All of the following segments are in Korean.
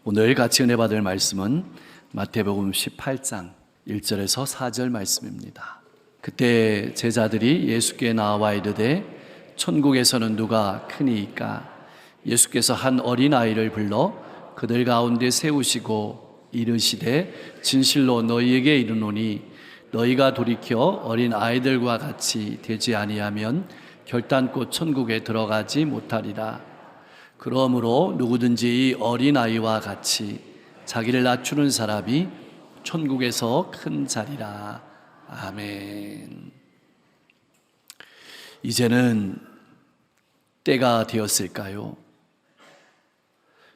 오늘 같이 은혜 받을 말씀은 마태복음 18장 1절에서 4절 말씀입니다. 그때 제자들이 예수께 나와 이르되 천국에서는 누가 크니이까? 예수께서 한 어린아이를 불러 그들 가운데 세우시고 이르시되 진실로 너희에게 이르노니 너희가 돌이켜 어린아이들과 같이 되지 아니하면 결단코 천국에 들어가지 못하리라. 그러므로 누구든지 이 어린아이와 같이 자기를 낮추는 사람이 천국에서 큰 자리라. 아멘. 이제는 때가 되었을까요?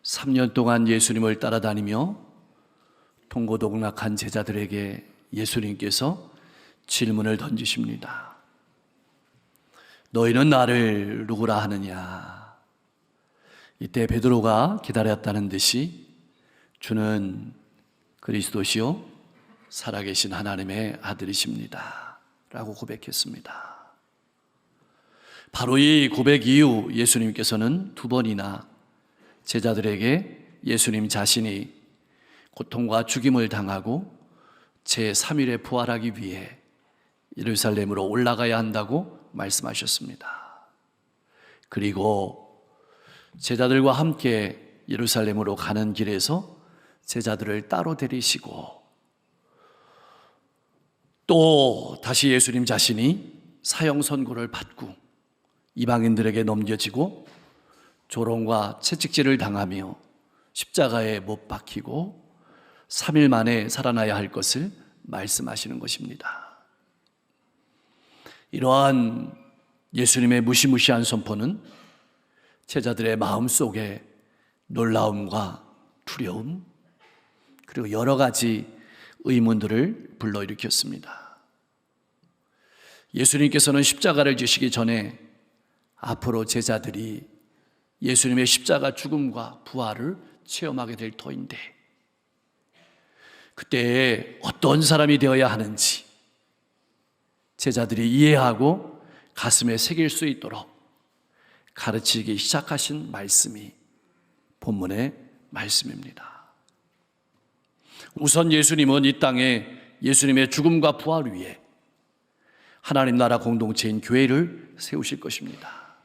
3년 동안 예수님을 따라다니며 통고동락한 제자들에게 예수님께서 질문을 던지십니다. 너희는 나를 누구라 하느냐? 이때 베드로가 기다렸다는 듯이 주는 그리스도시요 살아계신 하나님의 아들이십니다 라고 고백했습니다. 바로 이 고백 이후 예수님께서는 두 번이나 제자들에게 예수님 자신이 고통과 죽임을 당하고 제3일에 부활하기 위해 예루살렘으로 올라가야 한다고 말씀하셨습니다. 그리고 제자들과 함께 예루살렘으로 가는 길에서 제자들을 따로 데리시고 또 다시 예수님 자신이 사형 선고를 받고 이방인들에게 넘겨지고 조롱과 채찍질을 당하며 십자가에 못 박히고 3일 만에 살아나야 할 것을 말씀하시는 것입니다. 이러한 예수님의 무시무시한 선포는 제자들의 마음속에 놀라움과 두려움 그리고 여러 가지 의문들을 불러일으켰습니다. 예수님께서는 십자가를 지시기 전에 앞으로 제자들이 예수님의 십자가 죽음과 부활을 체험하게 될 터인데 그때 어떤 사람이 되어야 하는지 제자들이 이해하고 가슴에 새길 수 있도록 가르치기 시작하신 말씀이 본문의 말씀입니다. 우선 예수님은 이 땅에 예수님의 죽음과 부활 위에 하나님 나라 공동체인 교회를 세우실 것입니다.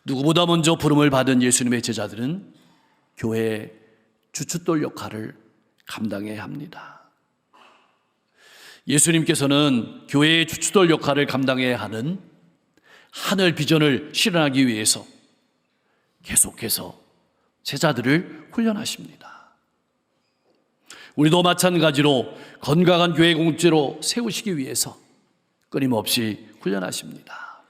누구보다 먼저 부름을 받은 예수님의 제자들은 교회의 주춧돌 역할을 감당해야 합니다. 예수님께서는 교회의 주춧돌 역할을 감당해야 하는 하늘 비전을 실현하기 위해서 계속해서 제자들을 훈련하십니다. 우리도 마찬가지로 건강한 교회 공동체로 세우시기 위해서 끊임없이 훈련하십니다.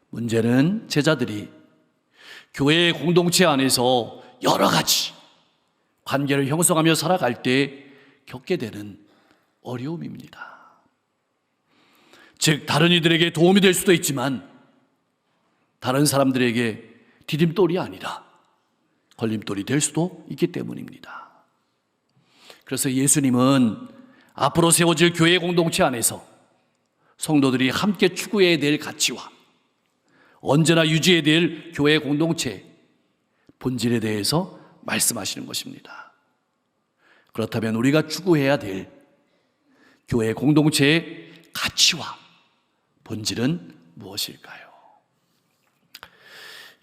문제는 제자들이 교회의 공동체 안에서 여러 가지 관계를 형성하며 살아갈 때 겪게 되는 어려움입니다. 즉 다른 이들에게 도움이 될 수도 있지만 다른 사람들에게 디딤돌이 아니라 걸림돌이 될 수도 있기 때문입니다. 그래서 예수님은 앞으로 세워질 교회 공동체 안에서 성도들이 함께 추구해야 될 가치와 언제나 유지해야 될 교회 공동체 본질에 대해서 말씀하시는 것입니다. 그렇다면 우리가 추구해야 될 교회 공동체의 가치와 본질은 무엇일까요?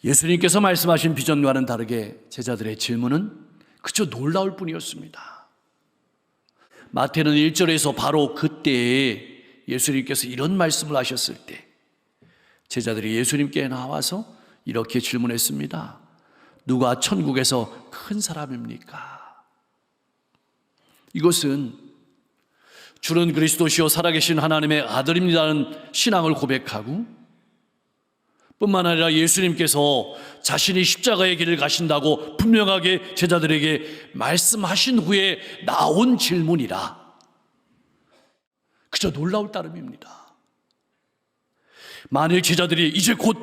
예수님께서 말씀하신 비전과는 다르게 제자들의 질문은 그저 놀라울 뿐이었습니다. 마태는 1절에서 바로 그때에 예수님께서 이런 말씀을 하셨을 때 제자들이 예수님께 나와서 이렇게 질문했습니다. 누가 천국에서 큰 사람입니까? 이것은 주는 그리스도시요 살아계신 하나님의 아들입니다는 신앙을 고백하고 뿐만 아니라 예수님께서 자신이 십자가의 길을 가신다고 분명하게 제자들에게 말씀하신 후에 나온 질문이라 그저 놀라울 따름입니다. 만일 제자들이 이제 곧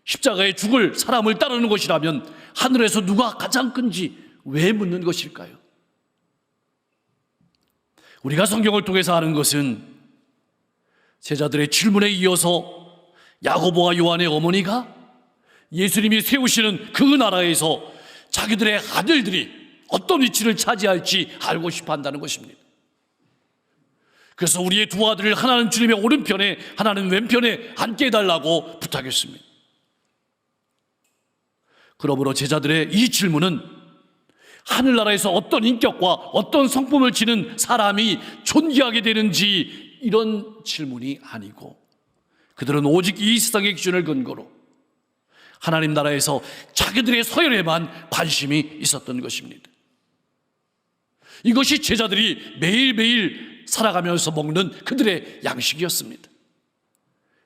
십자가에 죽을 사람을 따르는 것이라면 하늘에서 누가 가장 큰지 왜 묻는 것일까요? 우리가 성경을 통해서 아는 것은 제자들의 질문에 이어서 야고보와 요한의 어머니가 예수님이 세우시는 그 나라에서 자기들의 아들들이 어떤 위치를 차지할지 알고 싶어 한다는 것입니다. 그래서 우리의 두 아들을 하나는 주님의 오른편에 하나는 왼편에 앉게 해달라고 부탁했습니다. 그러므로 제자들의 이 질문은 하늘나라에서 어떤 인격과 어떤 성품을 지닌 사람이 존귀하게 되는지 이런 질문이 아니고, 그들은 오직 이 세상의 기준을 근거로 하나님 나라에서 자기들의 서열에만 관심이 있었던 것입니다. 이것이 제자들이 매일매일 살아가면서 먹는 그들의 양식이었습니다.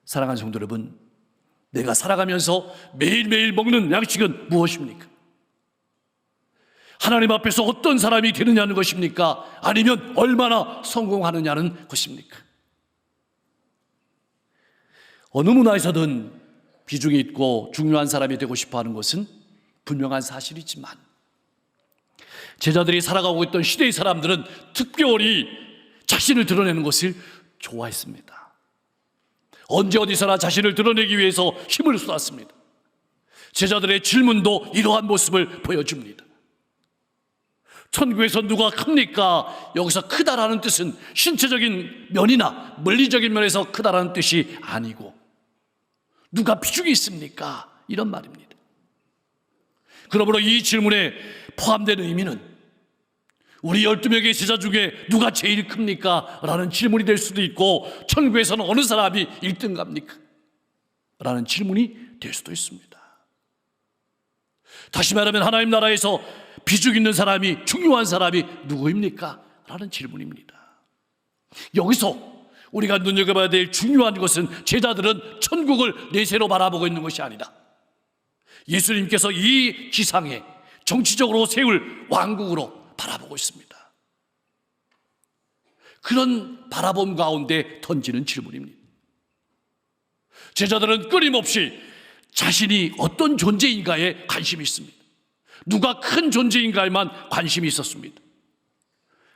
사랑하는 성도 여러분, 내가 살아가면서 매일매일 먹는 양식은 무엇입니까? 하나님 앞에서 어떤 사람이 되느냐는 것입니까? 아니면 얼마나 성공하느냐는 것입니까? 어느 문화에서든 비중이 있고 중요한 사람이 되고 싶어 하는 것은 분명한 사실이지만, 제자들이 살아가고 있던 시대의 사람들은 특별히 자신을 드러내는 것을 좋아했습니다. 언제 어디서나 자신을 드러내기 위해서 힘을 쏟았습니다. 제자들의 질문도 이러한 모습을 보여줍니다. 천국에서 누가 큽니까? 여기서 크다라는 뜻은 신체적인 면이나 물리적인 면에서 크다라는 뜻이 아니고, 누가 비중이 있습니까? 이런 말입니다. 그러므로 이 질문에 포함된 의미는 우리 12명의 제자 중에 누가 제일 큽니까? 라는 질문이 될 수도 있고, 천국에서는 어느 사람이 1등 갑니까? 라는 질문이 될 수도 있습니다. 다시 말하면 하나님 나라에서 비중 있는 사람이, 중요한 사람이 누구입니까? 라는 질문입니다. 여기서 우리가 눈여겨봐야 될 중요한 것은, 제자들은 천국을 내세로 바라보고 있는 것이 아니다. 예수님께서 이 지상에 정치적으로 세울 왕국으로 바라보고 있습니다. 그런 바라봄 가운데 던지는 질문입니다. 제자들은 끊임없이 자신이 어떤 존재인가에 관심이 있습니다. 누가 큰 존재인가에만 관심이 있었습니다.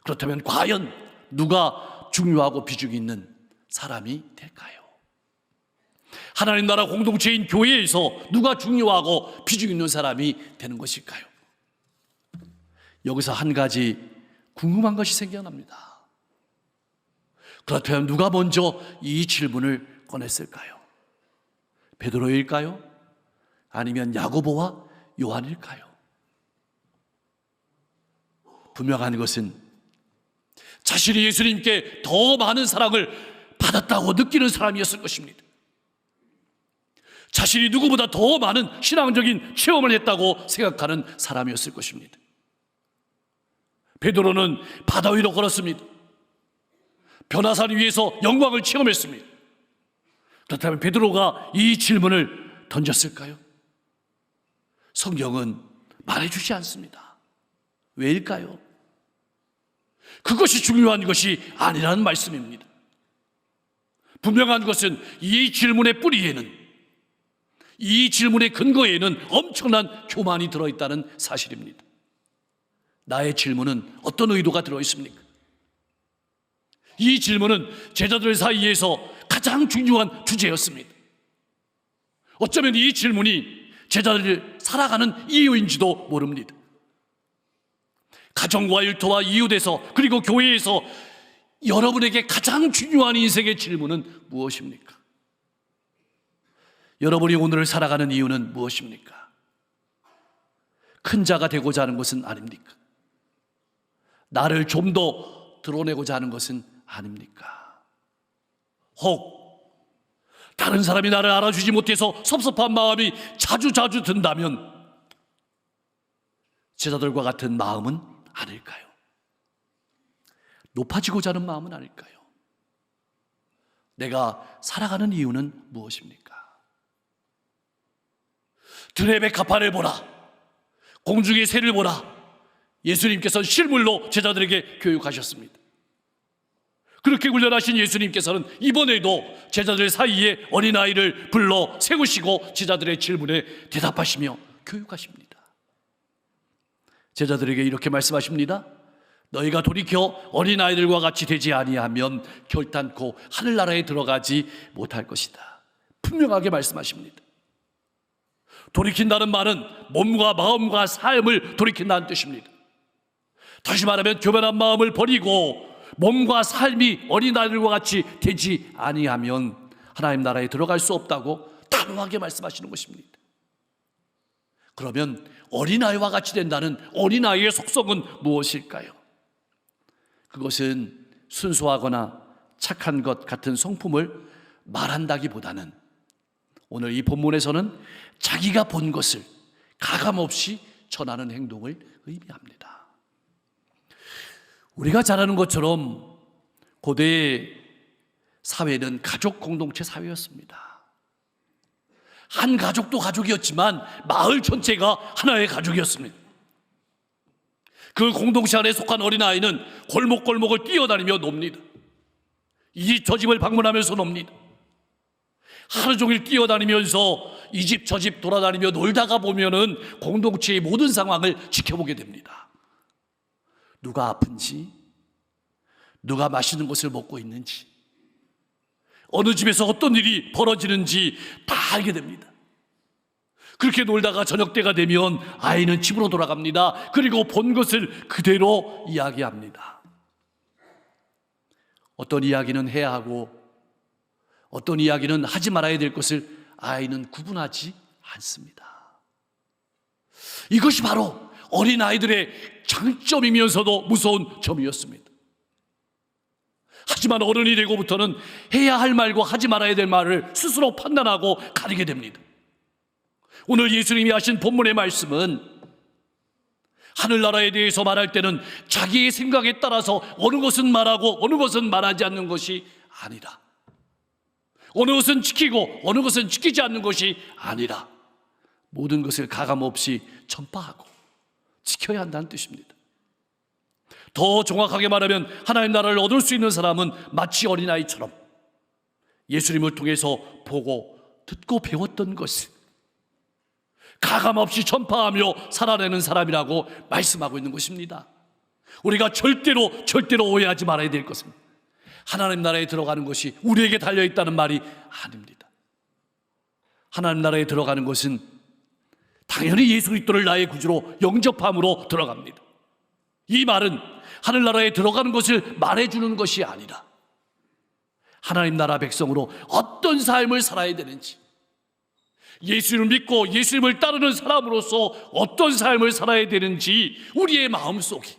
그렇다면 과연 누가 중요하고 비중이 있는 사람이 될까요? 하나님 나라 공동체인 교회에서 누가 중요하고 비중 있는 사람이 되는 것일까요? 여기서 한 가지 궁금한 것이 생겨납니다. 그렇다면 누가 먼저 이 질문을 꺼냈을까요? 베드로일까요? 아니면 야고보와 요한일까요? 분명한 것은 자신이 예수님께 더 많은 사랑을 받았다고 느끼는 사람이었을 것입니다. 자신이 누구보다 더 많은 신앙적인 체험을 했다고 생각하는 사람이었을 것입니다. 베드로는 바다 위로 걸었습니다. 변화산 위에서 영광을 체험했습니다. 그렇다면 베드로가 이 질문을 던졌을까요? 성경은 말해주지 않습니다. 왜일까요? 그것이 중요한 것이 아니라는 말씀입니다. 분명한 것은 이 질문의 뿌리에는, 이 질문의 근거에는 엄청난 교만이 들어있다는 사실입니다. 나의 질문은 어떤 의도가 들어있습니까? 이 질문은 제자들 사이에서 가장 중요한 주제였습니다. 어쩌면 이 질문이 제자들이 살아가는 이유인지도 모릅니다. 가정과 일터와 이웃에서, 그리고 교회에서 여러분에게 가장 중요한 인생의 질문은 무엇입니까? 여러분이 오늘을 살아가는 이유는 무엇입니까? 큰 자가 되고자 하는 것은 아닙니까? 나를 좀 더 드러내고자 하는 것은 아닙니까? 혹 다른 사람이 나를 알아주지 못해서 섭섭한 마음이 자주 든다면 제자들과 같은 마음은 아닐까요? 높아지고자 하는 마음은 아닐까요? 내가 살아가는 이유는 무엇입니까? 드레베 가판을 보라, 공중의 새를 보라. 예수님께서는 실물로 제자들에게 교육하셨습니다. 그렇게 훈련하신 예수님께서는 이번에도 제자들 사이에 어린아이를 불러 세우시고 제자들의 질문에 대답하시며 교육하십니다. 제자들에게 이렇게 말씀하십니다. 너희가 돌이켜 어린아이들과 같이 되지 아니하면 결단코 하늘나라에 들어가지 못할 것이다. 분명하게 말씀하십니다. 돌이킨다는 말은 몸과 마음과 삶을 돌이킨다는 뜻입니다. 다시 말하면 교만한 마음을 버리고 몸과 삶이 어린아이들과 같이 되지 아니하면 하나님 나라에 들어갈 수 없다고 단호하게 말씀하시는 것입니다. 그러면 어린아이와 같이 된다는 어린아이의 속성은 무엇일까요? 그것은 순수하거나 착한 것 같은 성품을 말한다기보다는 오늘 이 본문에서는 자기가 본 것을 가감없이 전하는 행동을 의미합니다. 우리가 잘 아는 것처럼 고대 사회는 가족 공동체 사회였습니다. 한 가족도 가족이었지만 마을 전체가 하나의 가족이었습니다. 그 공동체 안에 속한 어린아이는 골목골목을 뛰어다니며 놉니다. 이 집 저 집을 방문하면서 놉니다. 하루 종일 뛰어다니면서 이 집 저 집 돌아다니며 놀다가 보면은 공동체의 모든 상황을 지켜보게 됩니다. 누가 아픈지, 누가 맛있는 것을 먹고 있는지, 어느 집에서 어떤 일이 벌어지는지 다 알게 됩니다. 그렇게 놀다가 저녁 때가 되면 아이는 집으로 돌아갑니다. 그리고 본 것을 그대로 이야기합니다. 어떤 이야기는 해야 하고 어떤 이야기는 하지 말아야 될 것을 아이는 구분하지 않습니다. 이것이 바로 어린아이들의 장점이면서도 무서운 점이었습니다. 하지만 어른이 되고부터는 해야 할 말과 하지 말아야 될 말을 스스로 판단하고 가리게 됩니다. 오늘 예수님이 하신 본문의 말씀은 하늘나라에 대해서 말할 때는 자기의 생각에 따라서 어느 것은 말하고 어느 것은 말하지 않는 것이 아니라, 어느 것은 지키고 어느 것은 지키지 않는 것이 아니라 모든 것을 가감없이 전파하고 지켜야 한다는 뜻입니다. 더 정확하게 말하면 하나님 나라를 얻을 수 있는 사람은 마치 어린아이처럼 예수님을 통해서 보고 듣고 배웠던 것을 가감없이 전파하며 살아내는 사람이라고 말씀하고 있는 것입니다. 우리가 절대로 오해하지 말아야 될 것은 하나님 나라에 들어가는 것이 우리에게 달려있다는 말이 아닙니다. 하나님 나라에 들어가는 것은 당연히 예수 그리스도를 나의 구주로 영접함으로 들어갑니다. 이 말은 하늘나라에 들어가는 것을 말해주는 것이 아니라 하나님 나라 백성으로 어떤 삶을 살아야 되는지, 예수님을 믿고 예수님을 따르는 사람으로서 어떤 삶을 살아야 되는지 우리의 마음속에,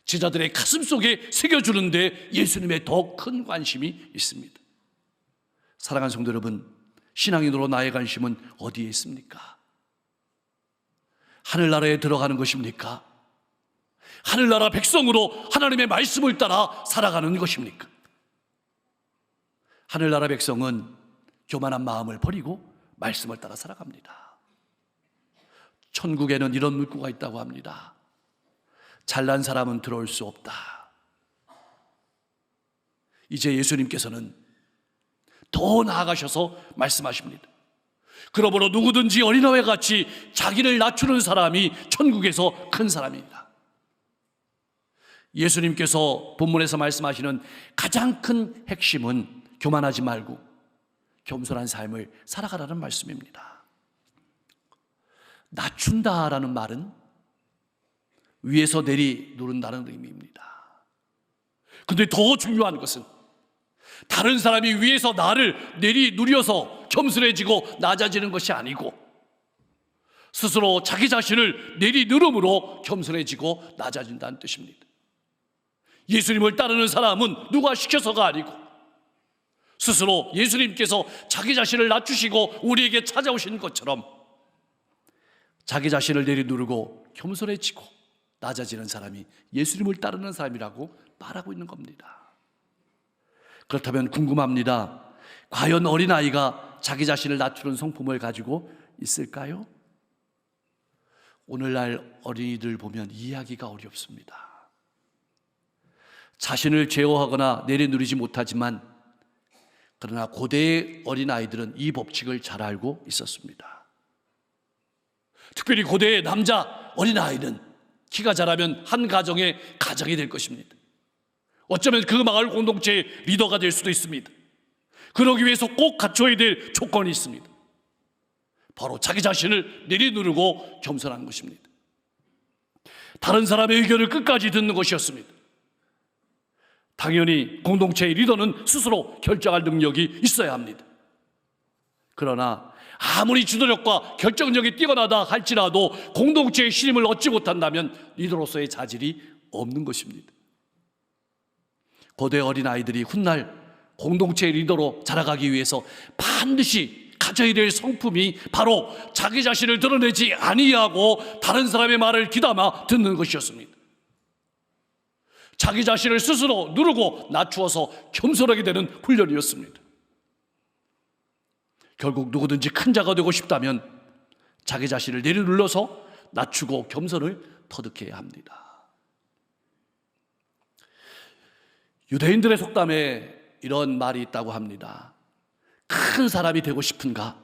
제자들의 가슴 속에 새겨주는데 예수님의 더 큰 관심이 있습니다. 사랑하는 성도 여러분, 신앙인으로 나의 관심은 어디에 있습니까? 하늘나라에 들어가는 것입니까? 하늘나라 백성으로 하나님의 말씀을 따라 살아가는 것입니까? 하늘나라 백성은 교만한 마음을 버리고 말씀을 따라 살아갑니다. 천국에는 이런 문구가 있다고 합니다. 잘난 사람은 들어올 수 없다. 이제 예수님께서는 더 나아가셔서 말씀하십니다. 그러므로 누구든지 어린아이와 같이 자기를 낮추는 사람이 천국에서 큰 사람입니다. 예수님께서 본문에서 말씀하시는 가장 큰 핵심은 교만하지 말고 겸손한 삶을 살아가라는 말씀입니다. 낮춘다라는 말은 위에서 내리 누른다는 의미입니다. 근데 더 중요한 것은 다른 사람이 위에서 나를 내리 누려서 겸손해지고 낮아지는 것이 아니고 스스로 자기 자신을 내리 누름으로 겸손해지고 낮아진다는 뜻입니다. 예수님을 따르는 사람은 누가 시켜서가 아니고 스스로 예수님께서 자기 자신을 낮추시고 우리에게 찾아오신 것처럼 자기 자신을 내리누르고 겸손해지고 낮아지는 사람이 예수님을 따르는 사람이라고 말하고 있는 겁니다. 그렇다면 궁금합니다. 과연 어린아이가 자기 자신을 낮추는 성품을 가지고 있을까요? 오늘날 어린이들 보면 이해하기가 어렵습니다. 자신을 제어하거나 내려누리지 못하지만 그러나 고대의 어린아이들은 이 법칙을 잘 알고 있었습니다. 특별히 고대의 남자 어린아이는 키가 자라면 한 가정의 가장이 될 것입니다. 어쩌면 그 마을 공동체의 리더가 될 수도 있습니다. 그러기 위해서 꼭 갖춰야 될 조건이 있습니다. 바로 자기 자신을 내리누르고 겸손한 것입니다. 다른 사람의 의견을 끝까지 듣는 것이었습니다. 당연히 공동체의 리더는 스스로 결정할 능력이 있어야 합니다. 그러나 아무리 주도력과 결정력이 뛰어나다 할지라도 공동체의 신임을 얻지 못한다면 리더로서의 자질이 없는 것입니다. 고대 어린아이들이 훗날 공동체의 리더로 자라가기 위해서 반드시 가져야 될 성품이 바로 자기 자신을 드러내지 아니하고 다른 사람의 말을 귀담아 듣는 것이었습니다. 자기 자신을 스스로 누르고 낮추어서 겸손하게 되는 훈련이었습니다. 결국 누구든지 큰 자가 되고 싶다면 자기 자신을 내려눌러서 낮추고 겸손을 터득해야 합니다. 유대인들의 속담에 이런 말이 있다고 합니다. 큰 사람이 되고 싶은가?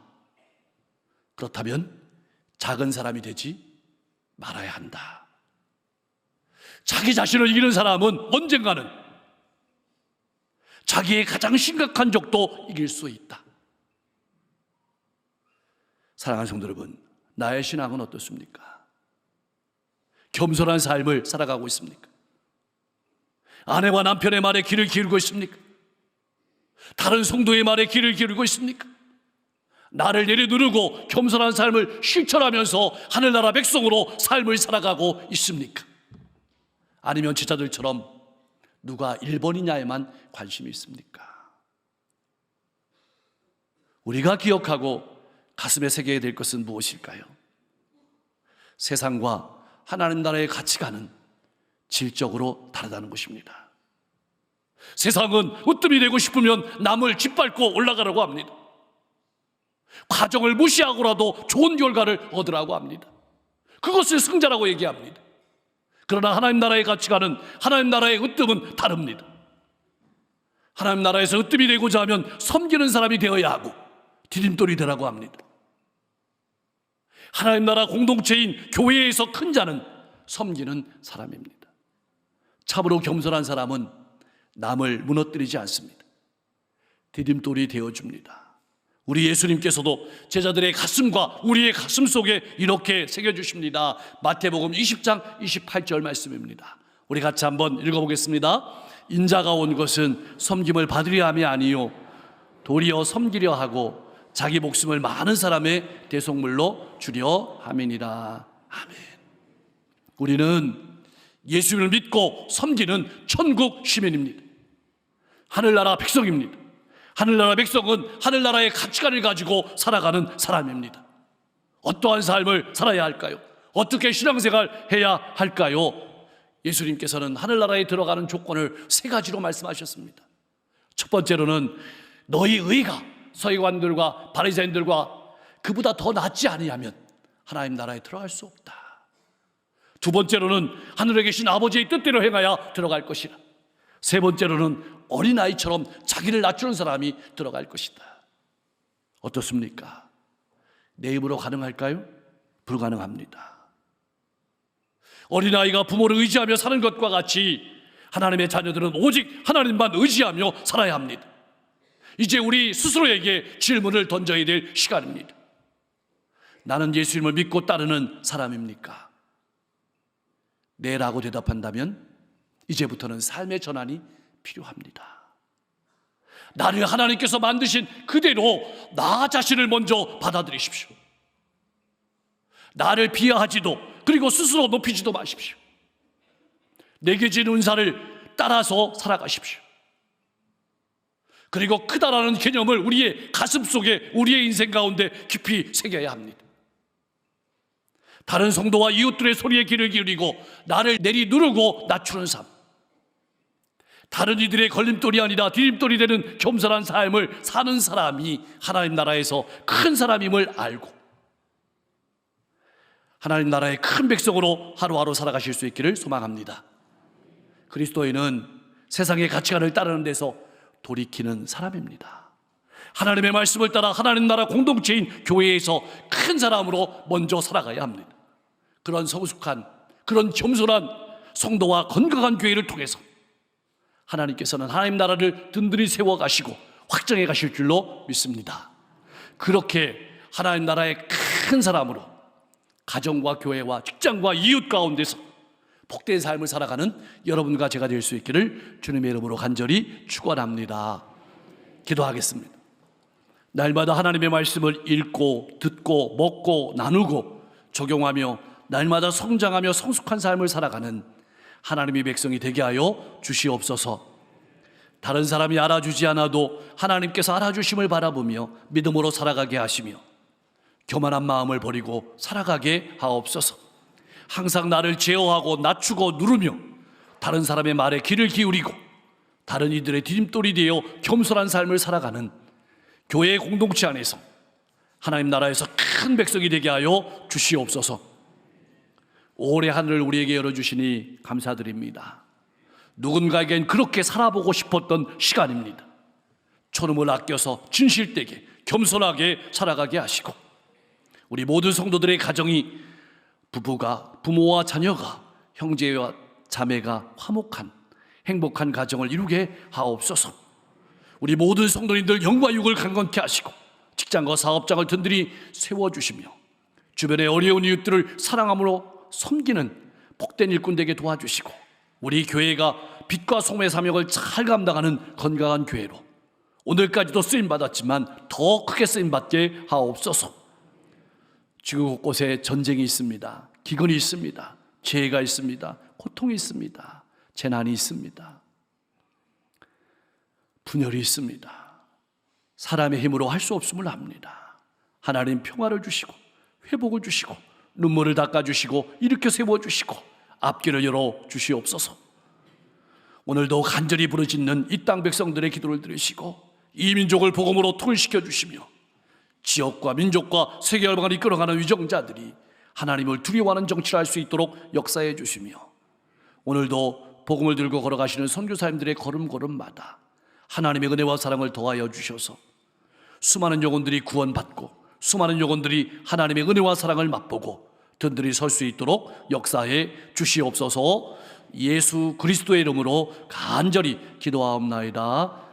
그렇다면 작은 사람이 되지 말아야 한다. 자기 자신을 이기는 사람은 언젠가는 자기의 가장 심각한 적도 이길 수 있다. 사랑하는 성도 여러분, 나의 신앙은 어떻습니까? 겸손한 삶을 살아가고 있습니까? 아내와 남편의 말에 귀를 기울이고 있습니까? 다른 성도의 말에 귀를 기울이고 있습니까? 나를 내려누르고 겸손한 삶을 실천하면서 하늘나라 백성으로 삶을 살아가고 있습니까? 아니면 제자들처럼 누가 1번이냐에만 관심이 있습니까? 우리가 기억하고 가슴에 새겨야 될 것은 무엇일까요? 세상과 하나님 나라의 가치관은 질적으로 다르다는 것입니다. 세상은 으뜸이 되고 싶으면 남을 짓밟고 올라가라고 합니다. 과정을 무시하고라도 좋은 결과를 얻으라고 합니다. 그것을 승자라고 얘기합니다. 그러나 하나님 나라의 가치관은, 하나님 나라의 으뜸은 다릅니다. 하나님 나라에서 으뜸이 되고자 하면 섬기는 사람이 되어야 하고 디딤돌이 되라고 합니다. 하나님 나라 공동체인 교회에서 큰 자는 섬기는 사람입니다. 참으로 겸손한 사람은 남을 무너뜨리지 않습니다. 디딤돌이 되어줍니다. 우리 예수님께서도 제자들의 가슴과 우리의 가슴 속에 이렇게 새겨주십니다. 마태복음 20장 28절 말씀입니다. 우리 같이 한번 읽어보겠습니다. 인자가 온 것은 섬김을 받으려 함이 아니요 도리어 섬기려 하고 자기 목숨을 많은 사람의 대속물로 주려 함이니라. 아멘. 우리는 예수님을 믿고 섬기는 천국 시민입니다. 하늘나라 백성입니다. 하늘나라 백성은 하늘나라의 가치관을 가지고 살아가는 사람입니다. 어떠한 삶을 살아야 할까요? 어떻게 신앙생활 해야 할까요? 예수님께서는 하늘나라에 들어가는 조건을 3가지로 말씀하셨습니다. 첫 번째로는 너희 의가 서기관들과 바리새인들과 그보다 더 낫지 아니하면 하나님 나라에 들어갈 수 없다. 두 번째로는 하늘에 계신 아버지의 뜻대로 행하여 들어갈 것이라. 세 번째로는 어린아이처럼 자기를 낮추는 사람이 들어갈 것이다. 어떻습니까? 내 입으로 가능할까요? 불가능합니다. 어린아이가 부모를 의지하며 사는 것과 같이 하나님의 자녀들은 오직 하나님만 의지하며 살아야 합니다. 이제 우리 스스로에게 질문을 던져야 될 시간입니다. 나는 예수님을 믿고 따르는 사람입니까? 네라고 대답한다면 이제부터는 삶의 전환이 필요합니다. 나를 하나님께서 만드신 그대로 나 자신을 먼저 받아들이십시오. 나를 비하하지도 그리고 스스로 높이지도 마십시오. 내게 진 은사를 따라서 살아가십시오. 그리고 크다라는 개념을 우리의 가슴 속에, 우리의 인생 가운데 깊이 새겨야 합니다. 다른 성도와 이웃들의 소리에 귀를 기울이고 나를 내리누르고 낮추는 삶, 다른 이들의 걸림돌이 아니라 디딤돌이 되는 겸손한 삶을 사는 사람이 하나님 나라에서 큰 사람임을 알고 하나님 나라의 큰 백성으로 하루하루 살아가실 수 있기를 소망합니다. 그리스도인은 세상의 가치관을 따르는 데서 돌이키는 사람입니다. 하나님의 말씀을 따라 하나님 나라 공동체인 교회에서 큰 사람으로 먼저 살아가야 합니다. 그런 성숙한, 그런 겸손한 성도와 건강한 교회를 통해서 하나님께서는 하나님 나라를 든든히 세워가시고 확장해 가실 줄로 믿습니다. 그렇게 하나님 나라의 큰 사람으로 가정과 교회와 직장과 이웃 가운데서 복된 삶을 살아가는 여러분과 제가 될 수 있기를 주님의 이름으로 간절히 축원합니다. 기도하겠습니다. 날마다 하나님의 말씀을 읽고 듣고 먹고 나누고 적용하며 날마다 성장하며 성숙한 삶을 살아가는 하나님의 백성이 되게 하여 주시옵소서. 다른 사람이 알아주지 않아도 하나님께서 알아주심을 바라보며 믿음으로 살아가게 하시며 교만한 마음을 버리고 살아가게 하옵소서. 항상 나를 제어하고 낮추고 누르며 다른 사람의 말에 귀를 기울이고 다른 이들의 디딤돌이 되어 겸손한 삶을 살아가는 교회의 공동체 안에서 하나님 나라에서 큰 백성이 되게 하여 주시옵소서. 올해 하늘을 우리에게 열어주시니 감사드립니다. 누군가에겐 그렇게 살아보고 싶었던 시간입니다. 초름을 아껴서 진실되게 겸손하게 살아가게 하시고 우리 모든 성도들의 가정이 부모와 자녀가 형제와 자매가 화목한 행복한 가정을 이루게 하옵소서. 우리 모든 성도님들 영과 육을 강건케 하시고 직장과 사업장을 든든히 세워주시며 주변의 어려운 이웃들을 사랑함으로 섬기는 복된 일꾼 되게 도와주시고 우리 교회가 빛과 소금의 사명을 잘 감당하는 건강한 교회로 오늘까지도 쓰임받았지만 더 크게 쓰임받게 하옵소서. 지구 곳곳에 전쟁이 있습니다. 기근이 있습니다. 재해가 있습니다. 고통이 있습니다. 재난이 있습니다. 분열이 있습니다. 사람의 힘으로 할 수 없음을 압니다. 하나님 평화를 주시고 회복을 주시고 눈물을 닦아주시고 일으켜 세워주시고 앞길을 열어주시옵소서. 오늘도 간절히 부르짖는 이 땅 백성들의 기도를 들으시고 이 민족을 복음으로 통일시켜 주시며 지역과 민족과 세계 열방을 이끌어가는 위정자들이 하나님을 두려워하는 정치를 할 수 있도록 역사해 주시며 오늘도 복음을 들고 걸어가시는 선교사님들의 걸음걸음마다 하나님의 은혜와 사랑을 더하여 주셔서 수많은 영혼들이 구원받고 수많은 영혼들이 하나님의 은혜와 사랑을 맛보고 든든히 설 수 있도록 역사해 주시옵소서. 예수 그리스도의 이름으로 간절히 기도하옵나이다.